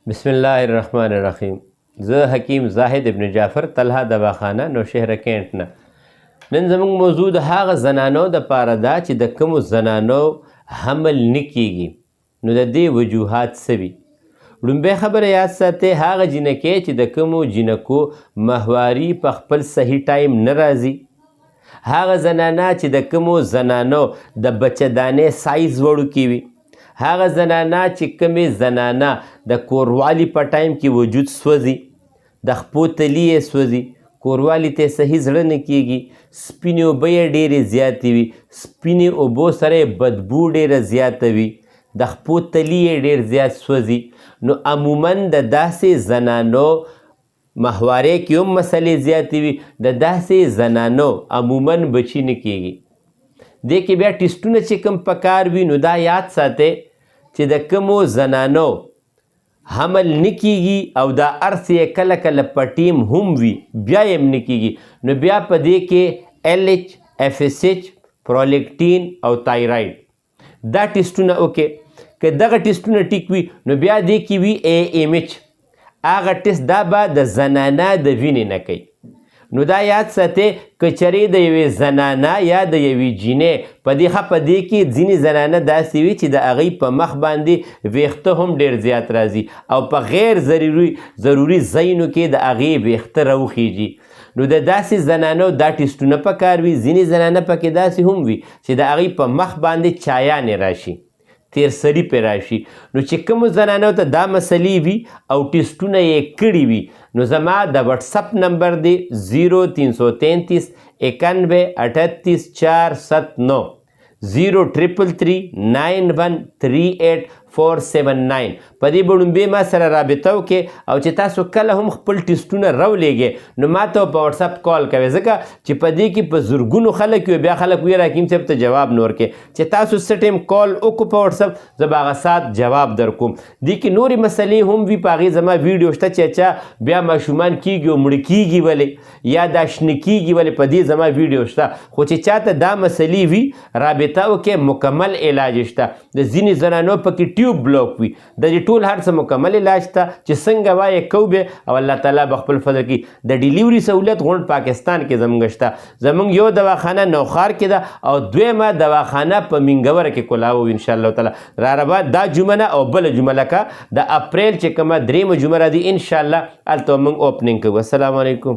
بسم الله الرحمن الرحیم. زه حکیم زاهد ابن جعفر طلحه دواخانه نوشهره کینټ نه. نن زموږ موضوع د هغه زنانو دپاره ده چې د کومو زنانو حمل نه کیږي نو د دې وجوهات څه وي. لومبۍ خبره یاد ساتئ، هغه جینکې چې د کومو جینکو ماهواري په خپل صحیح ټایم نه راځي، هغه زنانه چې د کومو زنانو د بچهدانې سایز وړوکی وي، هغه زنانه چې کومې زنانه د کوروالي په ټایم کې وجود سوځي، د خپو تلي یې سوځي، کوروالي ته صحیح زړه نه کیږي، سپینې اوبه یې ډېرې زیاتې وي، سپینې اوبو سره یې بدبو ډېره زیاته وي، د خپو تلي یې ډېر زیات سوځي، نو عموما د داسې زنانو ماهوارۍ کې هم مسلې زیاتې وي، د داسې زنانو عموما بچي نه کیږي. دې کې بیا ټیسټونه چې کوم پکار وي نو دا یاد ساتئ چې د کومو زنانو حمل نه کیږي او دا ارث یې کله کله په ټیم هم وي بیا یې هم نه کیږي، نو بیا په دې کې LH، FSH، پرولیکټین او تایراید دا ټیسټونه وکړئ. که دغه ټیسټونه ټیک وي نو بیا دې کې وي AMH، هغه ټیسټ دا به د زنانه د وینې نه کوي. نو دا یاد ساتئ که چېرې د یوې زنانه یا د یوې جینۍ په دې کې ځینې زنانه داسې وي چې د هغوی په مخ باندې ویښته هم ډېر زیات راځي او په غیر ضروري ځایونو کې د هغې ویښته راوخیږي، نو د داسې زنانو دا ټیسټونه پکار وي. ځینې زنانه پکې داسې هم وي چې د هغوی په مخ باندې چایانې راشي، تیر سری پې راشي، نو چې کومو زنانو ته دا مسلې وي او ټیسټونه یې کړي وي نو زما د وټسپ نمبر دی 0333 91 38 479 03339138479. په دې به لومبۍ ما سره رابطه وکړئ او چې تاسو کله هم خپل ټیسټونه راولېږئ نو ما ته په وټسپ کال کوئ، ځکه چې په دې کې په زرګونو خلک وي، بیا خلک وایي حکیم صاحب ته جواب نه ورکوې. چې تاسو څه ټایم کال وکړو په وټسپ زه به هغه ساعت جواب در کوم. دې کې نورې مسلې هم وي، په هغې زما ویډیو شته چې چا بیا ماشومان کیږي او مړه کیږي ولې یا دا شنه کیږي ولې، په دې زما ویډیو شته. خو چې چاته دا مسلې وي رابطه وکړئ، مکمل علاج شته. د ځینې زنانو پکې ټیوب بلاک وي، د دې ټول هر څه مکمل علاج شته چې څنګه وایې کوو به او الله تعالی به خپل فضل کړي. د ډیلیوري سهولت غونډ پاکستان کې زموږ شته. زموږ یو دواخانه نوخار کې ده او دویمه دواخانه په مینګوره کې کلاوو انشاءالله تعالی. را ربا دا جمعه نه او بله جمعه لکه د اپریل چې کومه 3مه جمعه راځي انشاءالله هلته موږ اوپننګ کوو. السلام علیکم.